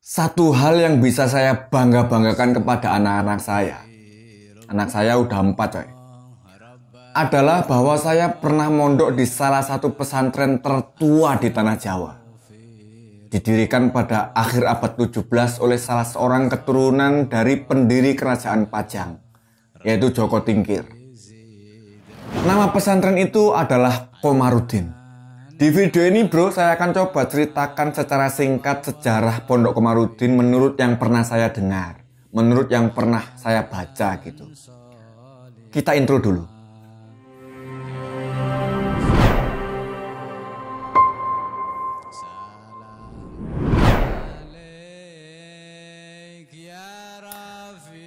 Satu hal yang bisa saya bangga-banggakan kepada anak saya udah 4 coy, adalah bahwa saya pernah mondok di salah satu pesantren tertua di tanah Jawa. Didirikan pada akhir abad 17 oleh salah seorang keturunan dari pendiri kerajaan Pajang, yaitu Joko Tingkir. Nama pesantren itu adalah Komarudin. Di video ini bro, saya akan coba ceritakan secara singkat sejarah Pondok Komarudin menurut yang pernah saya dengar, menurut yang pernah saya baca gitu. Kita intro dulu.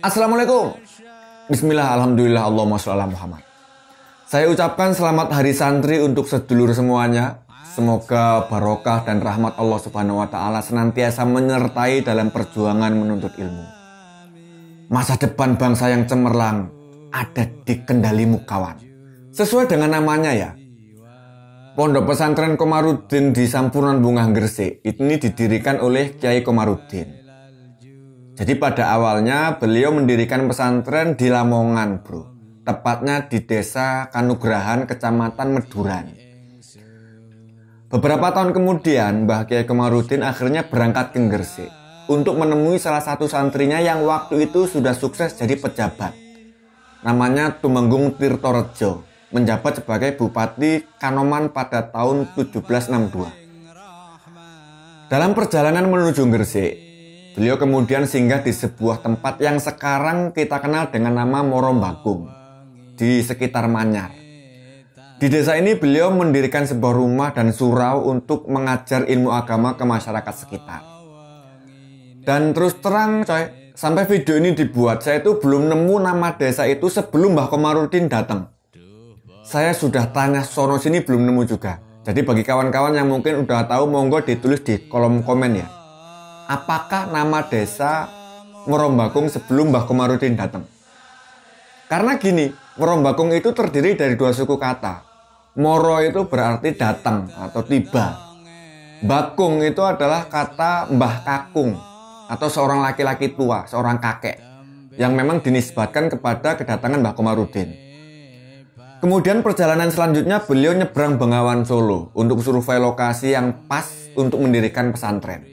Assalamualaikum. Bismillah, alhamdulillah, Allahumma sholli ala Muhammad. Saya ucapkan selamat hari santri untuk sedulur semuanya. Semoga barokah dan rahmat Allah Subhanahu wa Ta'ala senantiasa menyertai dalam perjuangan menuntut ilmu. Masa depan bangsa yang cemerlang ada di kendalimu kawan. Sesuai dengan namanya ya, Pondok Pesantren Komarudin di Sampuran Bungah Gresik ini didirikan oleh Kiai Komarudin. Jadi pada awalnya beliau mendirikan pesantren di Lamongan bro, tepatnya di Desa Kanugrahan, Kecamatan Meduran. Beberapa tahun kemudian Mbah Kiai Komarudin akhirnya berangkat ke Gresik untuk menemui salah satu santrinya yang waktu itu sudah sukses jadi pejabat. Namanya Tumenggung Tirtorejo, menjabat sebagai Bupati Kanoman pada tahun 1762. Dalam perjalanan menuju Gresik, beliau kemudian singgah di sebuah tempat yang sekarang kita kenal dengan nama Morombakung di sekitar Manyar. Di desa ini beliau mendirikan sebuah rumah dan surau untuk mengajar ilmu agama ke masyarakat sekitar. Dan terus terang coy, sampai video ini dibuat saya itu belum nemu nama desa itu sebelum Mbah Komarudin datang. Saya sudah tanya sono sini belum nemu juga. Jadi bagi kawan-kawan yang mungkin udah tahu, monggo ditulis di kolom komen ya. Apakah nama desa Morombakung sebelum Mbah Komarudin datang? Karena gini, Morombakung itu terdiri dari dua suku kata. Moro itu berarti datang atau tiba. Bakung itu adalah kata Mbah Kakung atau seorang laki-laki tua, seorang kakek yang memang dinisbatkan kepada kedatangan Mbah Komarudin. Kemudian perjalanan selanjutnya beliau nyebrang Bengawan Solo untuk survei lokasi yang pas untuk mendirikan pesantren.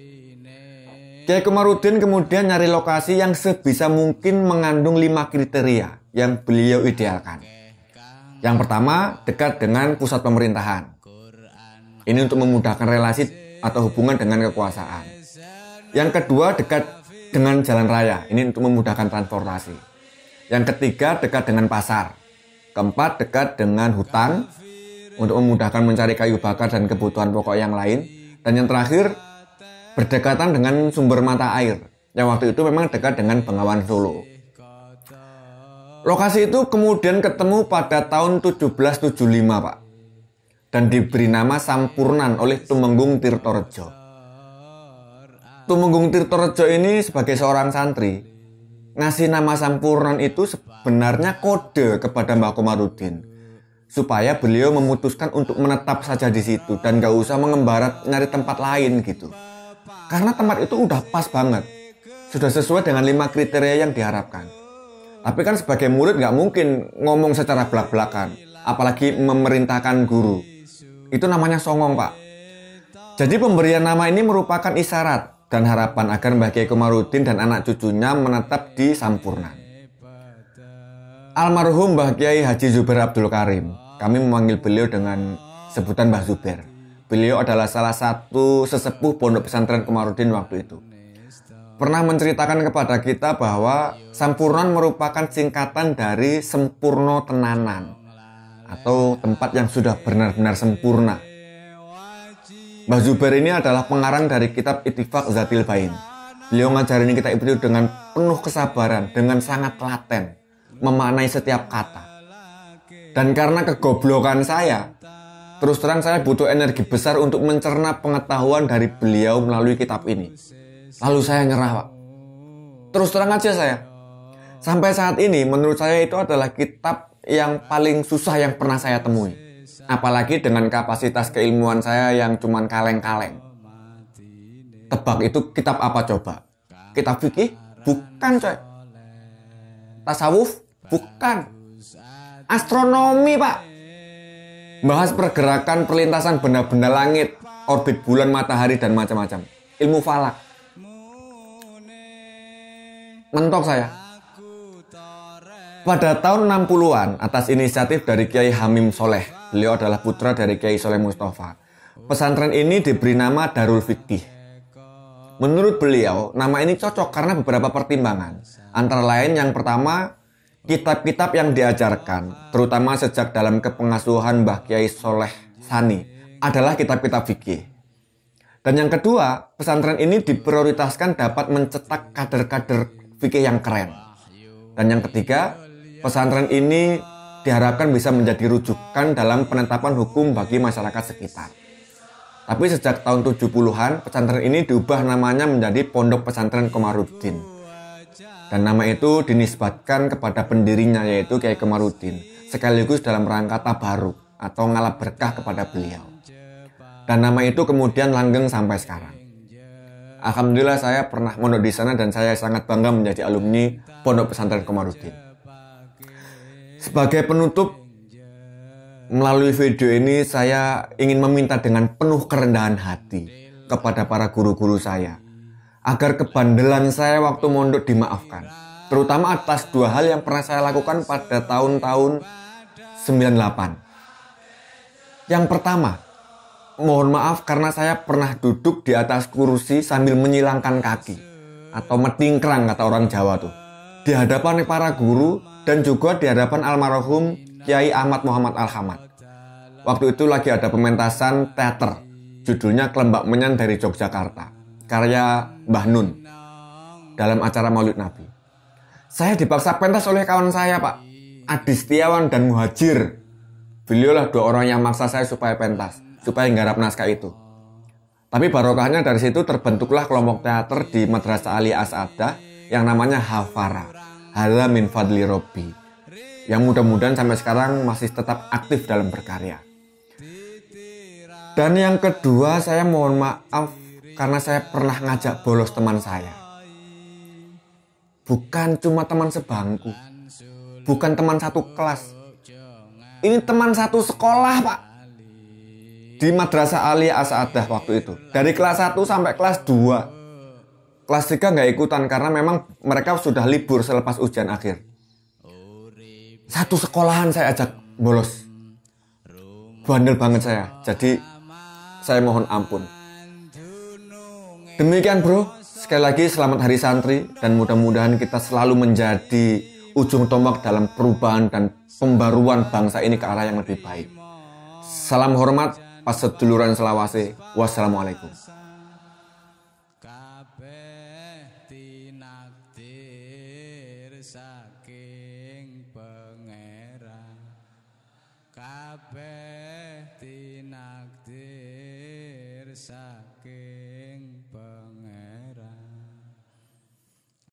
Kiai Komarudin kemudian nyari lokasi yang sebisa mungkin mengandung 5 kriteria yang beliau idealkan. Yang pertama, dekat dengan pusat pemerintahan. Ini untuk memudahkan relasi atau hubungan dengan kekuasaan. Yang kedua, dekat dengan jalan raya. Ini untuk memudahkan transportasi. Yang ketiga, dekat dengan pasar. Keempat, dekat dengan hutan untuk memudahkan mencari kayu bakar dan kebutuhan pokok yang lain. Dan yang terakhir, berdekatan dengan sumber mata air, yang waktu itu memang dekat dengan Bengawan Solo. Lokasi itu kemudian ketemu pada tahun 1775 Pak, dan diberi nama Sampurnan oleh Tumenggung Tirtorejo. Tumenggung Tirtorejo ini sebagai seorang santri ngasih nama Sampurnan itu sebenarnya kode kepada Mbah Komarudin supaya beliau memutuskan untuk menetap saja di situ dan gak usah mengembara nyari tempat lain gitu. Karena tempat itu udah pas banget, sudah sesuai dengan 5 kriteria yang diharapkan. Tapi kan sebagai murid gak mungkin ngomong secara belak-belakan, apalagi memerintahkan guru. Itu namanya songong Pak. Jadi pemberian nama ini merupakan isyarat dan harapan agar Mbah Kiai Komarudin dan anak cucunya menetap di Sampurnan. Almarhum Mbah Kiai Haji Zubair Abdul Karim, kami memanggil beliau dengan sebutan Mbah Zubair. Beliau adalah salah satu sesepuh Pondok Pesantren Komarudin waktu itu. Pernah menceritakan kepada kita bahwa Sampurnan merupakan singkatan dari Sempurno Tenanan atau tempat yang sudah benar-benar sempurna. Mbah Zubair ini adalah pengarang dari kitab Ittifaq Zatil Bain. Beliau ngajarin kitab itu dengan penuh kesabaran, dengan sangat telaten, memaknai setiap kata. Dan karena kegoblokan saya, terus terang saya butuh energi besar untuk mencerna pengetahuan dari beliau melalui kitab ini. Lalu saya nyerah Pak. Terus terang aja saya, sampai saat ini menurut saya itu adalah kitab yang paling susah yang pernah saya temui. Apalagi dengan kapasitas keilmuan saya yang cuman kaleng-kaleng. Tebak itu kitab apa coba? Kitab fikih? Bukan coy. Tasawuf? Bukan. Astronomi pak. Bahas pergerakan perlintasan benda-benda langit, orbit bulan, matahari, dan macam-macam. Ilmu falak. Mentok saya. Pada tahun 60-an, atas inisiatif dari Kiai Hamim Soleh, beliau adalah putra dari Kiai Soleh Mustafa, pesantren ini diberi nama Darul Fikih. Menurut beliau, nama ini cocok karena beberapa pertimbangan. Antara lain yang pertama, kitab-kitab yang diajarkan, terutama sejak dalam kepengasuhan Mbah Kiai Soleh Sani, adalah kitab-kitab fikih. Dan yang kedua, pesantren ini diprioritaskan dapat mencetak kader-kader fikih yang keren. Dan yang ketiga, pesantren ini diharapkan bisa menjadi rujukan dalam penetapan hukum bagi masyarakat sekitar. Tapi sejak tahun 70-an, pesantren ini diubah namanya menjadi Pondok Pesantren Komarudin. Dan nama itu dinisbatkan kepada pendirinya yaitu Kiai Komarudin, sekaligus dalam rangka tabaruk atau ngalap berkah kepada beliau. Dan nama itu kemudian langgeng sampai sekarang. Alhamdulillah saya pernah mondok di sana dan saya sangat bangga menjadi alumni Pondok Pesantren Komarudin. Sebagai penutup, melalui video ini saya ingin meminta dengan penuh kerendahan hati kepada para guru-guru saya agar kebandelan saya waktu mondok dimaafkan, terutama atas dua hal yang pernah saya lakukan pada tahun-tahun 98. Yang pertama, mohon maaf karena saya pernah duduk di atas kursi sambil menyilangkan kaki atau metingkrang kata orang Jawa tuh, di hadapan para guru dan juga di hadapan almarhum Kiai Ahmad Muhammad Al-Hamad. Waktu itu lagi ada pementasan teater, judulnya Kelembak Menyan dari Yogyakarta, karya Mbah Nun, dalam acara Maulid Nabi. Saya dipaksa pentas oleh kawan saya Pak, Adi Setiawan dan Muhajir. Beliaulah dua orang yang maksa saya supaya pentas, supaya nggarap naskah itu. Tapi barokahnya dari situ terbentuklah kelompok teater di Madrasah Aliyah As'adah yang namanya Hafara, Hala min Fadli Robbi, yang mudah-mudahan sampai sekarang masih tetap aktif dalam berkarya. Dan yang kedua, saya mohon maaf karena saya pernah ngajak bolos teman saya. Bukan cuma teman sebangku, bukan teman satu kelas. Ini teman satu sekolah, Pak. Di Madrasah Aliyah As'adah waktu itu. Dari kelas 1 sampai kelas 2. Kelas 3 nggak ikutan karena memang mereka sudah libur selepas ujian akhir. Satu sekolahan saya ajak bolos. Bandel banget saya. Jadi saya mohon ampun. Demikian bro. Sekali lagi selamat Hari Santri. Dan mudah-mudahan kita selalu menjadi ujung tombak dalam perubahan dan pembaruan bangsa ini ke arah yang lebih baik. Salam hormat. Paseduluran selawase. Wassalamualaikum. Saking pangeran kabeh